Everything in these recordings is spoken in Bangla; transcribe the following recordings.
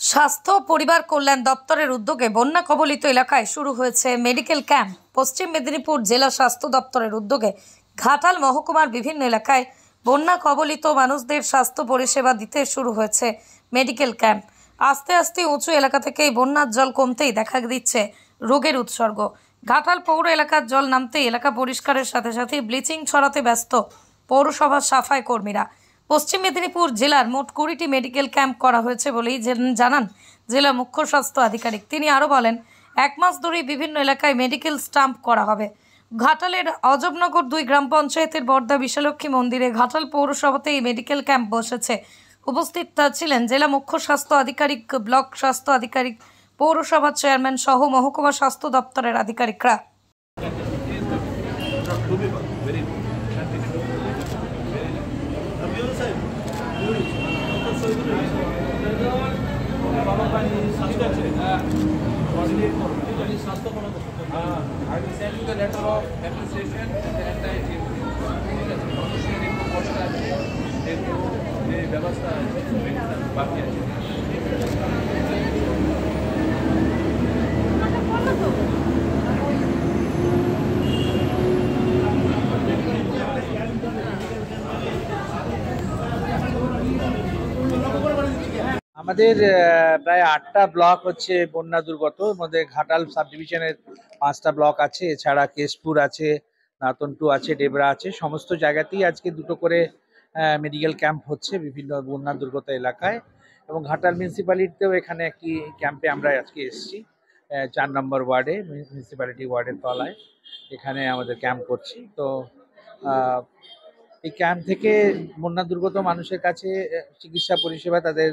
স্বাস্থ্য ও পরিবার কল্যাণ দপ্তরের উদ্যোগে বন্যা কবলিত এলাকায় শুরু হয়েছে মেডিকেল ক্যাম্প। পশ্চিম মেদিনীপুর জেলা স্বাস্থ্য দপ্তরের উদ্যোগে ঘাটাল মহকুমার বিভিন্ন এলাকায় বন্যা কবলিত মানুষদের স্বাস্থ্য পরিষেবা দিতে শুরু হয়েছে মেডিকেল ক্যাম্প। আস্তে আস্তে উঁচু এলাকা থেকেই বন্যার জল কমতেই দেখা দিচ্ছে রোগের উৎসর্গ। ঘাটাল পৌর এলাকার জল নামতেই এলাকা পরিষ্কারের সাথে সাথে ব্লিচিং ছড়াতে ব্যস্ত পৌরসভার সাফাই কর্মীরা। পশ্চিম মেদিনীপুর জেলার মোট 20টি মেডিকেল ক্যাম্প করা হয়েছে বলেই জানান জেলা মুখ্য স্বাস্থ্য আধিকারিক। তিনি আরও বলেন, 1 মাস ধরেই বিভিন্ন এলাকায় মেডিকেল স্টাম্প করা হবে। ঘাটালের অজবনগর 2 গ্রাম পঞ্চায়েতের বর্দা বিশালক্ষী মন্দিরে ঘাটাল পৌরসভাতে এই মেডিকেল ক্যাম্প বসেছে। উপস্থিত ছিলেন জেলা মুখ্য স্বাস্থ্য আধিকারিক, ব্লক স্বাস্থ্য আধিকারিক, পৌরসভার চেয়ারম্যান সহ মহকুমা স্বাস্থ্য দপ্তরের আধিকারিকরা। I will send you the letter of appreciation and the entire team. মানুষের একটু কষ্ট আছে, একটু যে ব্যবস্থা আছে বাকি আছে। আমাদের প্রায় 8টা ব্লক হচ্ছে বন্যা দুর্গত। মধ্যে ঘাটাল সাব ডিভিশনের 5টা ব্লক আছে, এছাড়া কেশপুর আছে, নাতনটু আছে, ডেবরা আছে। সমস্ত জায়গাতেই আজকে 2টো করে মেডিকেল ক্যাম্প হচ্ছে বিভিন্ন বন্যা দুর্গত এলাকায়। এবং ঘাটাল মিউনিসিপ্যালিটিতেও এখানে একটি ক্যাম্পে আমরা আজকে এসেছি 4 নম্বর ওয়ার্ডে, মিউনিসিপ্যালিটি ওয়ার্ডের তলায় এখানে আমাদের ক্যাম্প করছি। তো এই ক্যাম্প থেকে বন্যা দুর্গত মানুষের কাছে চিকিৎসা পরিষেবা তাদের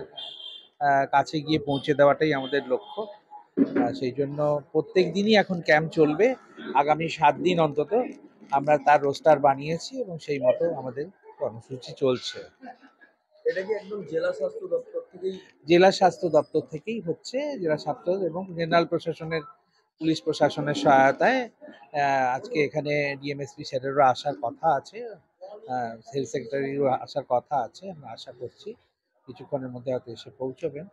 কাছে গিয়ে পৌঁছে দেওয়াটাই আমাদের লক্ষ্য। সেই জন্য প্রত্যেক দিনই এখন ক্যাম্প চলবে। আগামী 7 দিন অন্তত আমরা তার রোস্টার বানিয়েছি এবং সেই মতো আমাদের কর্মসূচি চলছে। এটা কি একদম জেলা স্বাস্থ্য দপ্তর থেকেই? জেলা স্বাস্থ্য দপ্তর থেকেই হচ্ছে। জেলা স্বাস্থ্য এবং জেনারেল প্রশাসনের, পুলিশ প্রশাসনের সহায়তায় আজকে এখানে ডিএমএসপি স্যারেরও আসার কথা আছে, হেলথ সেক্রেটারিরও আসার কথা আছে। আমরা আশা করছি কিছুক্ষণের মধ্যে হয়তো এসে পৌঁছবেন।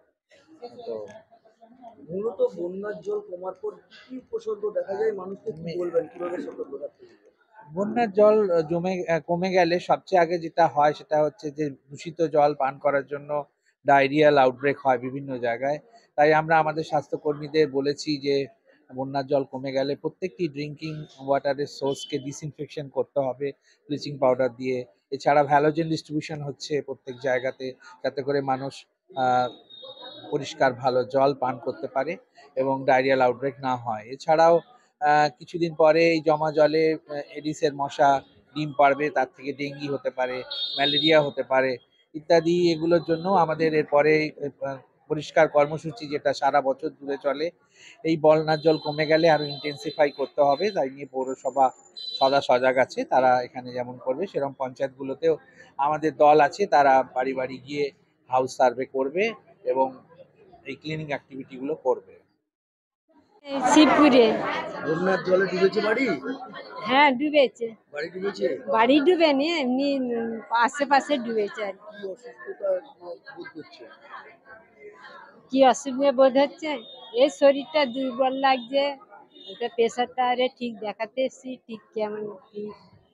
তো মূলত বন্যার জল কমার পর কি উপসর্গ দেখা যায়, মানুষকে কি বলবেন, কিভাবে সতর্ক থাকতে হবে? বন্যার জল কমে গেলে সবচেয়ে আগে যেটা হয় সেটা হচ্ছে যে দূষিত জল পান করার জন্য ডায়রিয়াল আউটব্রেক হয় বিভিন্ন জায়গায়। তাই আমরা আমাদের স্বাস্থ্যকর্মীদের বলেছি যে বন্যার জল কমে গেলে প্রত্যেকটি ড্রিঙ্কিং ওয়াটারের সোর্সকে ডিসইনফেকশন করতে হবে ব্লিচিং পাউডার দিয়ে। এছাড়া ভ্যালোজেন ডিস্ট্রিবিউশন হচ্ছে প্রত্যেক জায়গাতে, যাতে করে মানুষ পরিষ্কার ভালো জল পান করতে পারে এবং ডায়রিয়াল আউটব্রেক না হয়। এছাড়াও কিছুদিন পরে এই জমা জলে এডিসের মশা ডিম পাড়বে, তার থেকে ডেঙ্গি হতে পারে, ম্যালেরিয়া হতে পারে ইত্যাদি। এগুলোর জন্য আমাদের এরপরে পরিষ্কার কর্মসূচি যেটা সারা বছর ধরে চলে, এই বন্যার জল কমে গেলে আরো ইন্টেন্সিফাই করতে হবে। তাই নিয়ে পৌরসভা সদা সজাগ আছে। তারা এখানে যেমন করবে সেরকম পঞ্চায়েতগুলোতেও আমাদের দল আছে, তারা বাড়ি বাড়ি গিয়ে হাউস সার্ভে করবে এবং এই ক্লিনিং অ্যাক্টিভিটি গুলো করবে। শিবপুরে বন্যার জলে ডুবেছে বাড়ি? হ্যাঁ ডুবেছে। বাড়ি ডুবেছে? বাড়ি ডুবেনি, এমনি আশেপাশে ডুবেছে আর কি অসুস্থতা বোধ করছে? কি অসুবিধা বোধ হচ্ছে, এই শরীরটা দুর্বল লাগছে। এটা প্রেশারটা আরে ঠিক দেখাতে এসছি, ঠিক কেমন কি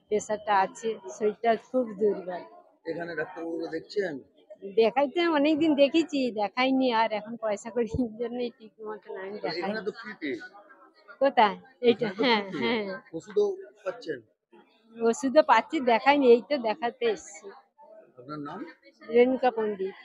প্রেশারটা আছে, শরীরটা খুব দুর্বল। এখানে ডাক্তারবাবু দেখছেন? দেখাইতে অনেকদিন দেখেছি, দেখাইনি। আর এখন পয়সা করির জন্য ঠিক মতন আমি দেখাই। এখানে তো ফ্রিতে। কোথায়? এইটা? হ্যাঁ হ্যাঁ, ওষুধও পাচ্ছেন? ওষুধও পাচ্ছি, দেখাইনি, এই তো দেখাতে এসছি। আপনার নাম? রেণুকা পণ্ডিত।